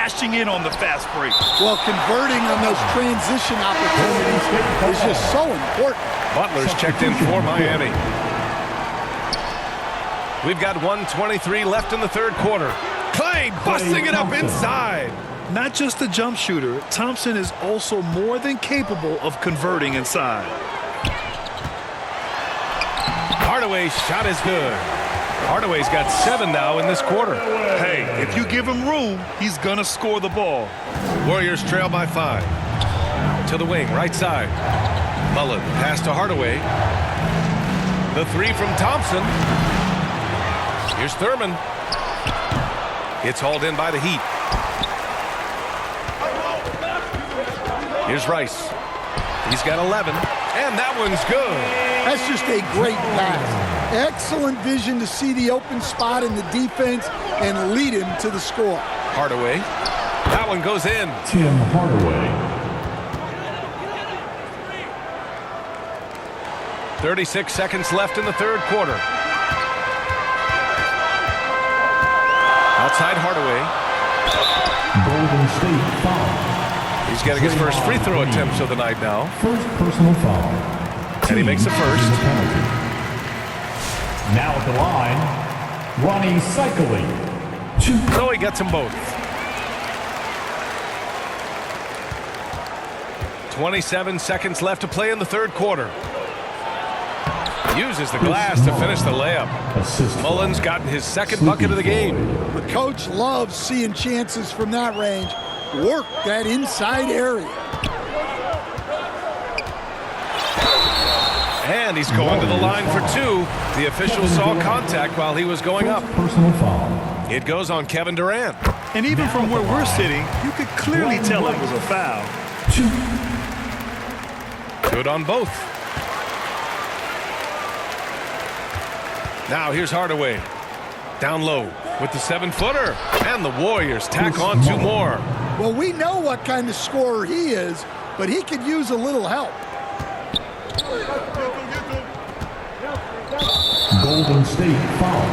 cashing in on the fast break. Well, converting on those transition opportunities is just so important. Butler's checked in for Miami. We've got 1:23 left in the third quarter. Clay busting it up inside. Not just a jump shooter, Thompson is also more than capable of converting inside. Hardaway's shot is good. Hardaway's got 7 now in this quarter. Hey, if you give him room, he's gonna score the ball. Warriors trail by 5. To the wing, right side. Mullen pass to Hardaway. The 3 from Thompson. Here's Thurman. It's hauled in by the Heat. Here's Rice. He's got 11, and that one's good. That's just a great pass. Excellent vision to see the open spot in the defense and lead him to the score. Hardaway. That one goes in. Tim Hardaway. 36 seconds left in the third quarter. Outside Hardaway. Golden State foul. He's getting his first free throw attempt of the night now. First personal foul. And he makes the first. Now at the line, Ronnie Cycling. So he gets them both. 27 seconds left to play in the third quarter. Uses the glass to finish the layup. Mullen's gotten his second bucket of the game. The coach loves seeing chances from that range. Work that inside area. And he's going to the line for 2. The official saw contact while he was going up. Personal foul. It goes on Kevin Durant. And even from where we're sitting, you could clearly tell it was a foul. Good on both. Now here's Hardaway. Down low with the 7-footer. And the Warriors tack on 2 more. Well, we know what kind of scorer he is, but he could use a little help. Golden State foul.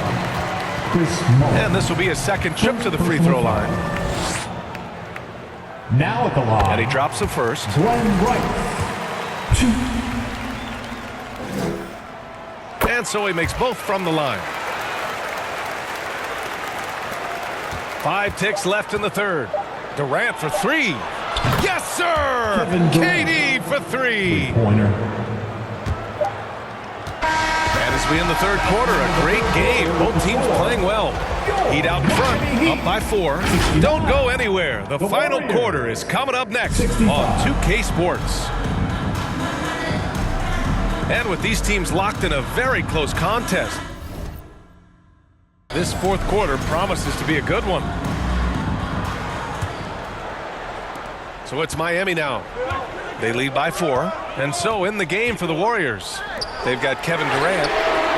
Chris Mullin. And this will be his second trip to the free throw line. Now at the line. And he drops the first. Glenn Rice. And so he makes both from the line. 5 ticks left in the third. Durant for 3. Yes, sir! KD for 3. Pointer. And as we end the third quarter, a great game. Both teams playing well. Heat out in front, up by 4. Don't go anywhere. The final quarter is coming up next on 2K Sports. And with these teams locked in a very close contest, this fourth quarter promises to be a good one. So it's Miami now. They lead by 4. And so in the game for the Warriors, they've got Kevin Durant,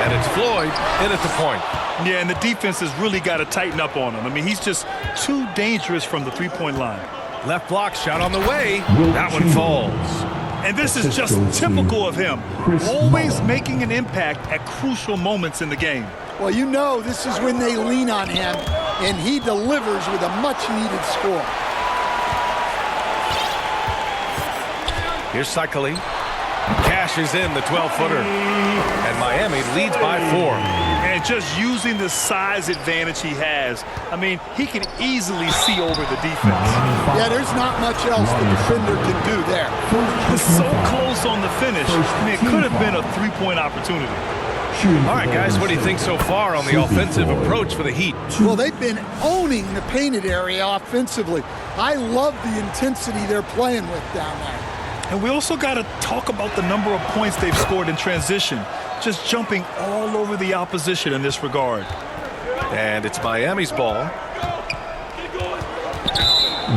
and it's Floyd in at the point. Yeah, and the defense has really got to tighten up on him. I mean, he's just too dangerous from the three-point line. Left block shot on the way. That one falls. And this is just typical of him. Always making an impact at crucial moments in the game. Well, you know this is when they lean on him, and he delivers with a much-needed score. Here's Cycling. Cashes in the 12-footer. And Miami leads by 4. And just using the size advantage he has, I mean, he can easily see over the defense. Yeah, there's not much else the defender can do there. It's so close on the finish. I mean, it could have been a three-point opportunity. All right, guys, what do you think so far on the offensive approach for the Heat? Well, they've been owning the painted area offensively. I love the intensity they're playing with down there. And we also got to talk about the number of points they've scored in transition, just jumping all over the opposition in this regard. And it's Miami's ball.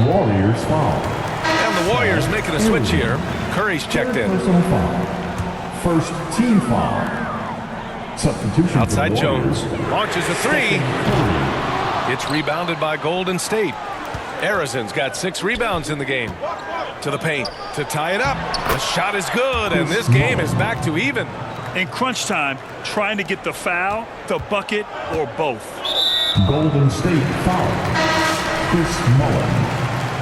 Warriors foul. And the Warriors making a switch here. Curry's checked in. Personal foul. First team foul. Substitution. Outside Jones. Launches a 3. It's rebounded by Golden State. Arizon's got 6 rebounds in the game. To the paint to tie it up. The shot is good, and this game is back to even. In crunch time, trying to get the foul, the bucket, or both. Golden State foul. Chris Mullen.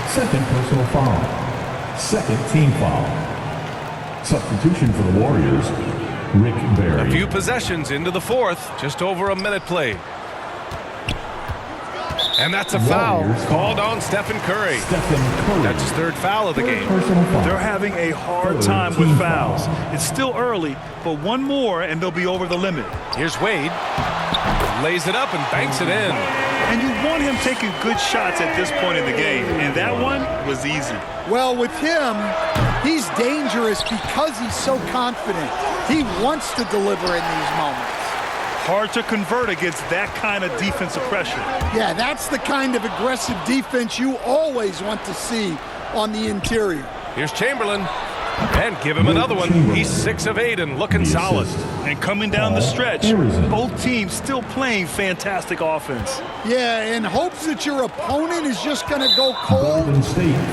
Second personal foul. Second team foul. Substitution for the Warriors, Rick Barry. A few possessions into the fourth. Just over a minute played. And that's a foul called on Stephen Curry. That's his third foul of the game. They're having a hard time with fouls. It's still early, but one more and they'll be over the limit. Here's Wade. Lays it up and banks it in. And you want him taking good shots at this point in the game, and that one was easy. Well, with him, he's dangerous because he's so confident. He wants to deliver in these moments. Hard to convert against that kind of defensive pressure. Yeah, that's the kind of aggressive defense you always want to see on the interior. Here's Chamberlain. And give him another one. He's 6 of 8 and looking solid. And coming down the stretch, both teams still playing fantastic offense. Yeah, in hopes that your opponent is just going to go cold,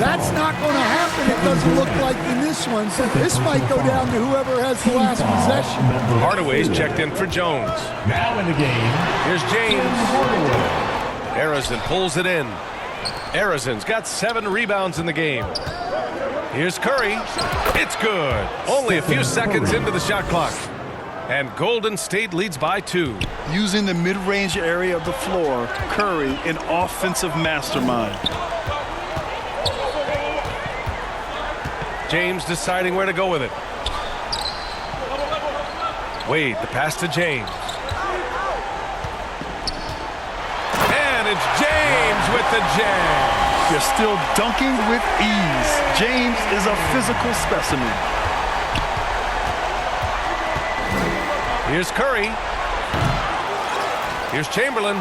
that's not going to happen. It doesn't look like in this one. This might go down to whoever has the last possession. Hardaway's checked in for Jones. Now in the game, Here's James. Arizon pulls it in. Arizon's got 7 rebounds in the game. Here's Curry. It's good. Only a few seconds into the shot clock. And Golden State leads by 2. Using the mid-range area of the floor, Curry, an offensive mastermind. James deciding where to go with it. Wade, the pass to James. And it's James with the jam. You're still dunking with ease. James is a physical specimen. Here's Curry. Here's Chamberlain.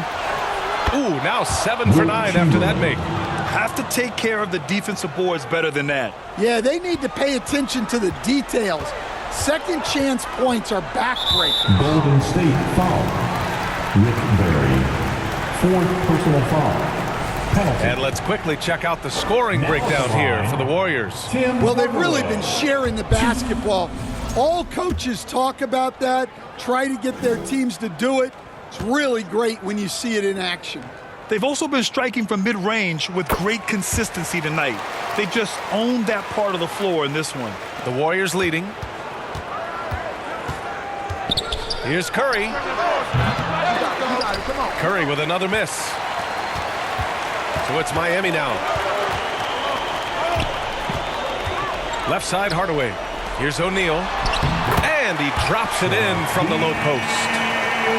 Ooh, now 7 for 9 after that make. Have to take care of the defensive boards better than that. Yeah, they need to pay attention to the details. Second chance points are backbreaking. Golden State foul. Rick Barry. Fourth personal foul. Penalty. And let's quickly check out the scoring breakdown here for the Warriors. Well, they've really been sharing the basketball. All coaches talk about that, try to get their teams to do it. It's really great when you see it in action. They've also been striking from mid-range with great consistency tonight. They just owned that part of the floor in this one. The Warriors leading. Here's Curry. Curry with another miss. So it's Miami now. Left side, Hardaway. Here's O'Neal. And he drops it in from the low post.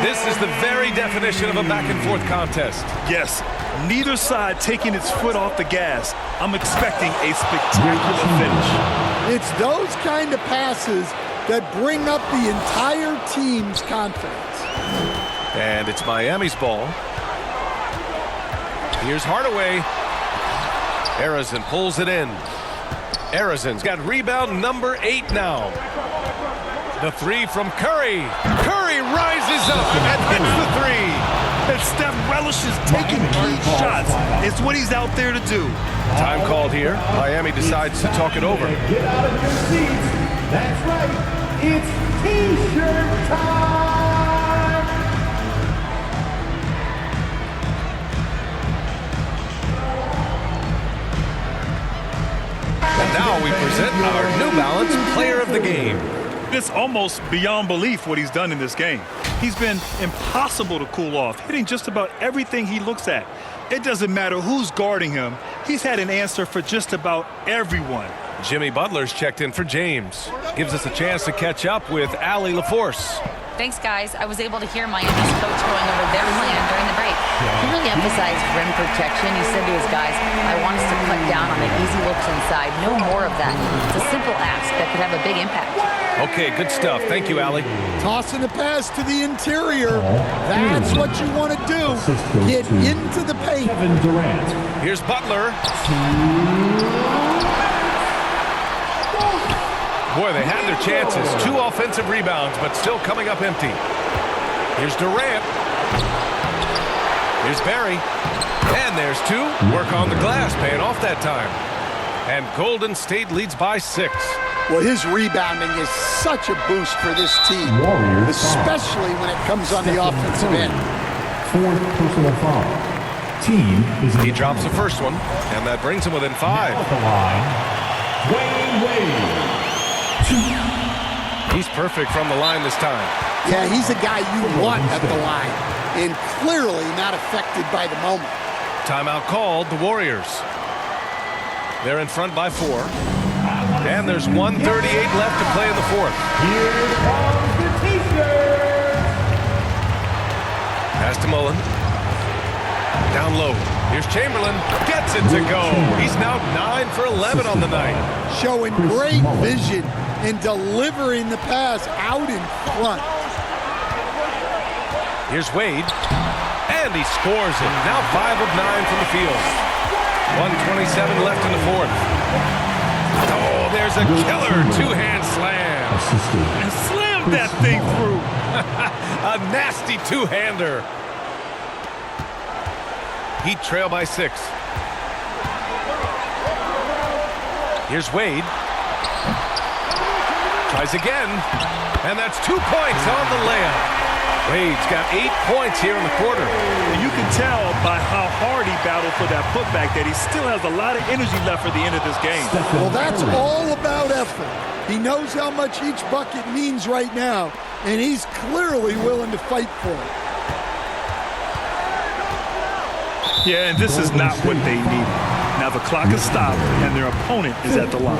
This is the very definition of a back-and-forth contest. Yes, neither side taking its foot off the gas. I'm expecting a spectacular finish. It's those kind of passes that bring up the entire team's confidence. And it's Miami's ball. Here's Hardaway. Arizon pulls it in. Arizon's got rebound number 8 now. The 3 from Curry. Curry rises up and hits the 3. And Steph relishes taking key shots. It's what he's out there to do. Time called here. Miami decides to talk it over. Get out of your seats. That's right. It's T-shirt time. And now we present our New Balance Player of the Game. It's almost beyond belief what he's done in this game. He's been impossible to cool off, hitting just about everything he looks at. It doesn't matter who's guarding him. He's had an answer for just about everyone. Jimmy Butler's checked in for James. Gives us a chance to catch up with Allie LaForce. Thanks, guys. I was able to hear Miami's coach going over their plan during the break. He really emphasized rim protection. He said to his guys, I want us to cut down on the easy looks inside. No more of that. It's a simple ask that could have a big impact. Okay, good stuff. Thank you, Allie. Tossing the pass to the interior. That's what you want to do. Get into the paint. Kevin Durant. Here's Butler. Boy, they had their chances. 2 offensive rebounds, but still coming up empty. Here's Durant. Here's Barry. And there's 2. Work on the glass, paying off that time. And Golden State leads by 6. Well, his rebounding is such a boost for this team, especially when it comes on the offensive end. Fourth personal foul. team is in He drops the first one, and that brings him within 5. At the line, Dwayne Wade. He's perfect from the line this time. Yeah, he's a guy you want at the line, and clearly not affected by the moment. Timeout called, the Warriors. They're in front by 4. And there's 1:38 left to play in the 4th. Here comes the teacher. Pass to Mullen. Down low. Here's Chamberlain. Gets it to go. He's now 9 for 11 on the night. Showing great vision and delivering the pass out in front. Here's Wade. And he scores it. Now 5 of 9 from the field. 1:27 left in the 4th. Oh, there's a killer two-hand slam. And slammed that thing through. A nasty two-hander. Heat trail by 6. Here's Wade. Tries again. And that's 2 points on the layup. Wade's got 8 points here in the quarter. And you can tell by how hard he battled for that putback that he still has a lot of energy left for the end of this game. Well, that's all about effort. He knows how much each bucket means right now, and he's clearly willing to fight for it. Yeah, and this is not what they needed. Now the clock is stopped, and their opponent is at the line.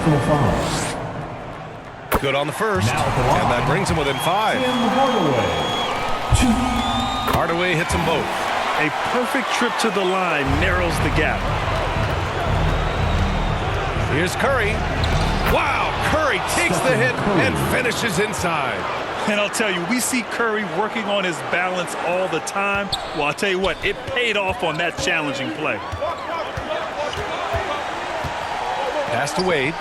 Good on the first, and that brings him within 5. Hardaway hits them both. A perfect trip to the line narrows the gap. Here's Curry. Wow, Curry takes the hit and finishes inside. And I'll tell you, we see Curry working on his balance all the time. Well, I'll tell you what, it paid off on that challenging play. Pass to Wade.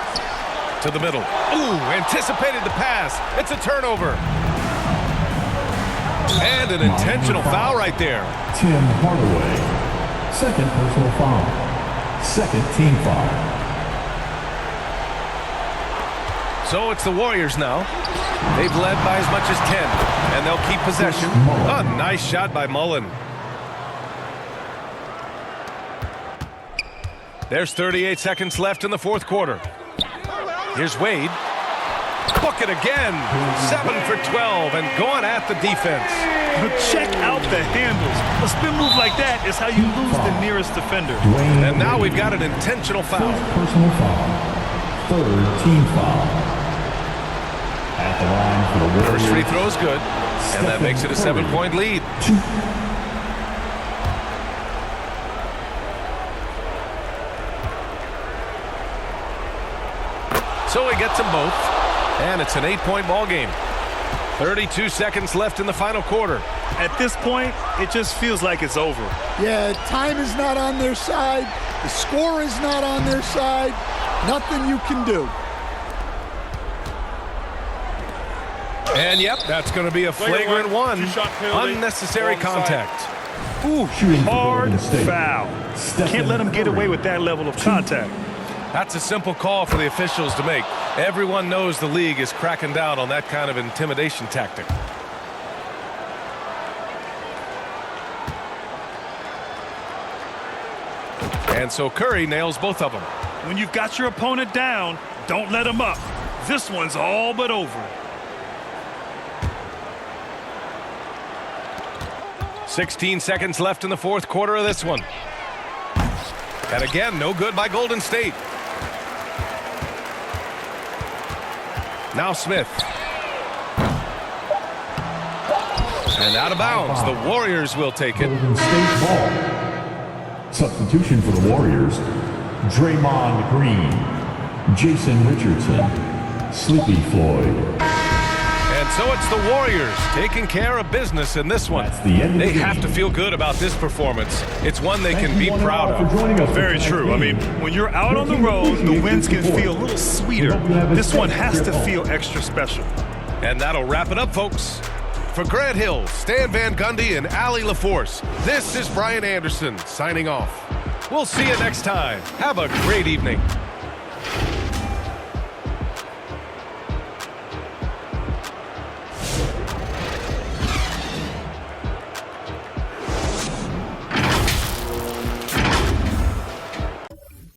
To the middle. Ooh, anticipated the pass. It's a turnover. And an intentional foul right there. Tim Hardaway. Second personal foul. Second team foul. So it's the Warriors now. They've led by as much as 10, and they'll keep possession. A nice shot by Mullen. There's 38 seconds left in the 4th quarter. Here's Wade. Book it again. 7 for 12 and going at the defense. Check out the handles. A spin move like that is how you lose the nearest defender. And now we've got an intentional foul. Personal foul. Third team foul. At the line for the Warriors. First free throw is good, and that makes it a 7-point lead. So he gets them both, and it's an 8-point ball game. 32 seconds left in the final quarter. At this point, it just feels like it's over. Yeah, time is not on their side. The score is not on their side. Nothing you can do. And yep, that's going to be a flagrant one. Unnecessary contact. Ooh, hard foul. Can't let him get away with that level of contact. That's a simple call for the officials to make. Everyone knows the league is cracking down on that kind of intimidation tactic. And so Curry nails both of them. When you've got your opponent down, don't let him up. This one's all but over. 16 seconds left in the 4th quarter of this one. And again, no good by Golden State. Now Smith. And out of bounds. The Warriors will take it. Golden State ball. Substitution for the Warriors. Draymond Green. Jason Richardson. Sleepy Floyd. And so it's the Warriors taking care of business in this one. That's the end of the They game. have to feel good about this performance. It's one they can be proud of. Very true. I mean, when you're out on the road, the wins can feel a little sweeter. This one has to feel extra special. And that'll wrap it up, folks. For Grant Hill, Stan Van Gundy, and Allie LaForce, this is Brian Anderson signing off. We'll see you next time. Have a great evening.